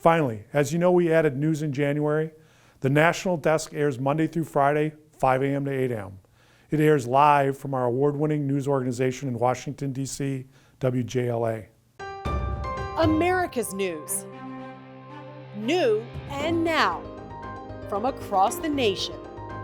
Finally, as you know, we added news in January. The National Desk airs Monday through Friday, 5 a.m. to 8 a.m. It airs live from our award-winning news organization in Washington, D.C., WJLA. America's news. New and now. From across the nation,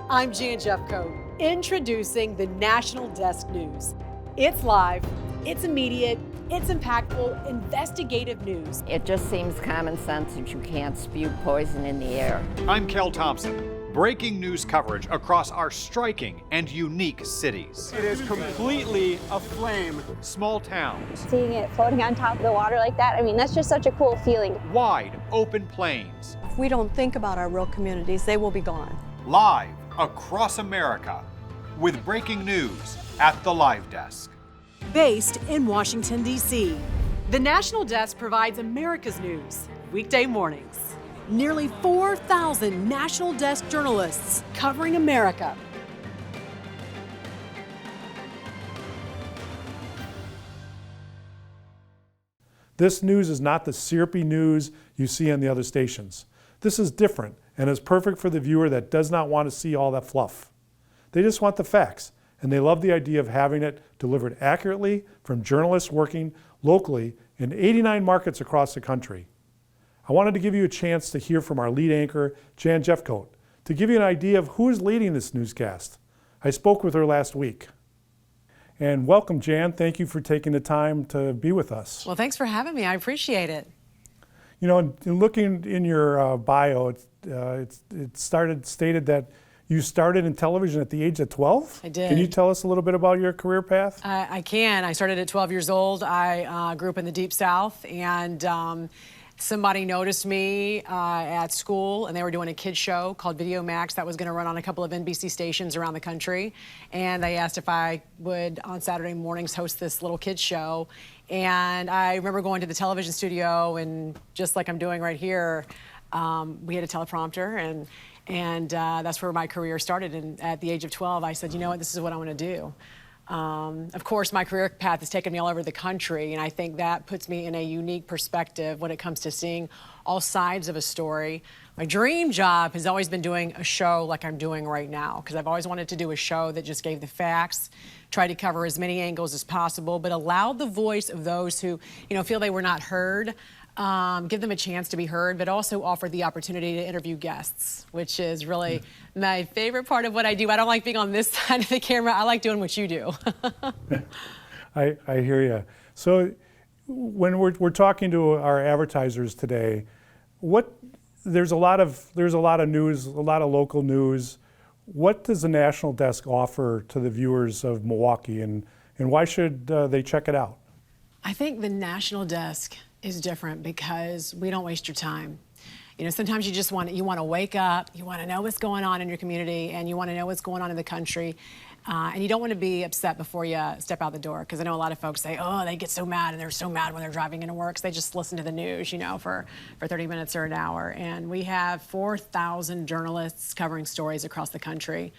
I'm Jan Jeffcoat, introducing the National Desk News. It's live, it's immediate, it's impactful, investigative news. It just seems common sense that you can't spew poison in the air. I'm Kel Thompson. Breaking news coverage across our striking and unique cities. It is completely aflame. Small towns. Seeing it floating on top of the water like that, I mean, that's just such a cool feeling. Wide open plains. If we don't think about our rural communities, they will be gone. Live across America with breaking news at the Live Desk. Based in Washington, D.C., the National Desk provides America's news weekday mornings. Nearly 4,000 National Desk journalists covering America. This news is not the syrupy news you see on the other stations. This is different and is perfect for the viewer that does not want to see all that fluff. They just want the facts, and they love the idea of having it delivered accurately from journalists working locally in 89 markets across the country. I wanted to give you a chance to hear from our lead anchor, Jan Jeffcoat, to give you an idea of who is leading this newscast. I spoke with her last week. And welcome, Jan. Thank you for taking the time to be with us. Well, thanks for having me. I appreciate it. You know, in looking in your bio, it stated that you started in television at the age of 12? I did. Can you tell us a little bit about your career path? I can. I started at 12 years old. I grew up in the Deep South, and somebody noticed me at school, and they were doing a kids show called Video Max that was going to run on a couple of NBC stations around the country. And they asked if I would, on Saturday mornings, host this little kids show. And I remember going to the television studio, and just like I'm doing right here, we had a teleprompter, and that's where my career started. And at the age of 12, I said, you know what, this is what I want to do. Of course, my career path has taken me all over the country, and I think that puts me in a unique perspective when it comes to seeing all sides of a story. My dream job has always been doing a show like I'm doing right now, because I've always wanted to do a show that just gave the facts, tried to cover as many angles as possible, but allowed the voice of those who, feel they were not heard, give them a chance to be heard, but also offer the opportunity to interview guests, which is really my favorite part of what I do. I don't like being on this side of the camera. I like doing what you do. I hear you. So when we're talking to our advertisers today, there's a lot of news, a lot of local news. What does the National Desk offer to the viewers of Milwaukee, and why should they check it out? I think the National Desk is different because we don't waste your time. Sometimes you want to wake up, you want to know what's going on in your community, and you want to know what's going on in the country, and you don't want to be upset before you step out the door, because I know a lot of folks say, oh, they get so mad, and they're so mad when they're driving into work, 'cause they just listen to the news, for 30 minutes or an hour. And we have 4,000 journalists covering stories across the country,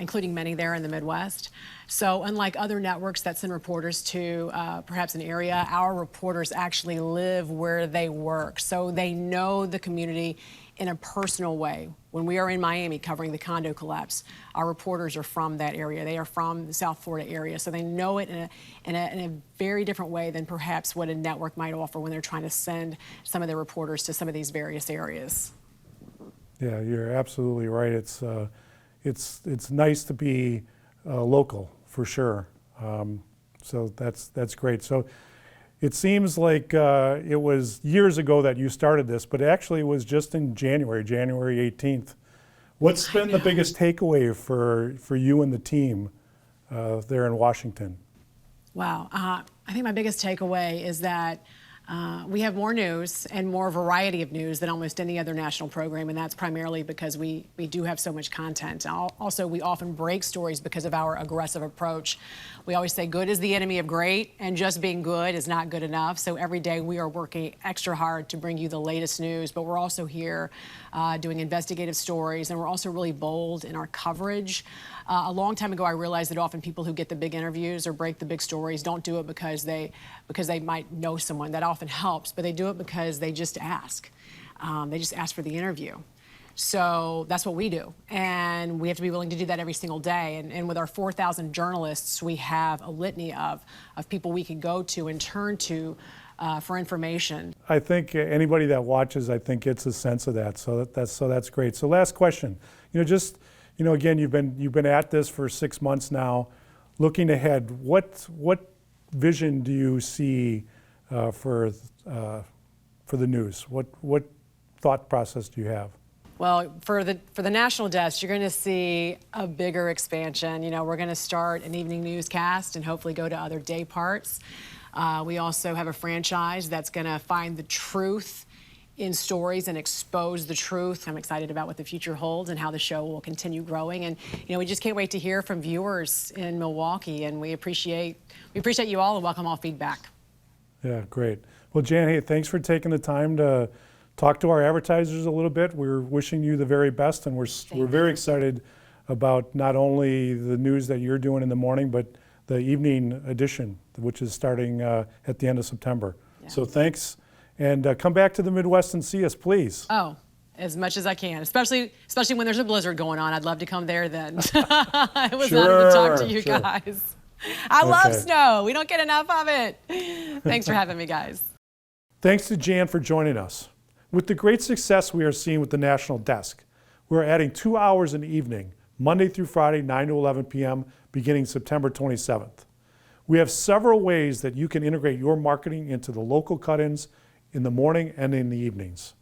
including many there in the Midwest. So unlike other networks that send reporters to perhaps an area, our reporters actually live where they work. So they know the community in a personal way. When we are in Miami covering the condo collapse, our reporters are from that area. They are from the South Florida area. So they know it in a very different way than perhaps what a network might offer when they're trying to send some of their reporters to some of these various areas. Yeah, you're absolutely right. It's nice to be local, for sure. So that's great. So it seems like it was years ago that you started this, but actually it was just in January 18th. What's been the biggest takeaway for you and the team there in Washington? Wow. I think my biggest takeaway is that we have more news and more variety of news than almost any other national program, and that's primarily because we do have so much content. Also, we often break stories because of our aggressive approach. We always say good is the enemy of great, and just being good is not good enough. So every day we are working extra hard to bring you the latest news, but we're also here doing investigative stories, and we're also really bold in our coverage. A long time ago, I realized that often people who get the big interviews or break the big stories don't do it because they because they might know someone. That often helps, but they do it because they just ask. They just ask for the interview. So that's what we do, and we have to be willing to do that every single day. And with our 4,000 journalists, we have a litany of people we can go to and turn to for information. I think anybody that watches, I think, gets a sense of that. So that's great. So last question. Again, you've been at this for 6 months now. Looking ahead, what vision do you see for the news? What thought process do you have? Well, for the national desk, you're going to see a bigger expansion. We're going to start an evening newscast and hopefully go to other day parts. We also have a franchise that's going to find the truth in stories and expose the truth. I'm excited about what the future holds and how the show will continue growing. And we just can't wait to hear from viewers in Milwaukee. And we appreciate you all and welcome all feedback. Yeah, great. Well, Jan, hey, thanks for taking the time to talk to our advertisers a little bit. We're wishing you the very best, and we're very excited about not only the news that you're doing in the morning, but the evening edition, which is starting at the end of September. Yeah. So thanks, and come back to the Midwest and see us, please. Oh, as much as I can, especially when there's a blizzard going on. I'd love to come there then. It was an honor to talk to you guys. I love snow. We don't get enough of it. Thanks for having me, guys. Thanks to Jan for joining us. With the great success we are seeing with the National Desk, we're adding 2 hours in the evening, Monday through Friday, 9 to 11 p.m., beginning September 27th. We have several ways that you can integrate your marketing into the local cut-ins in the morning and in the evenings.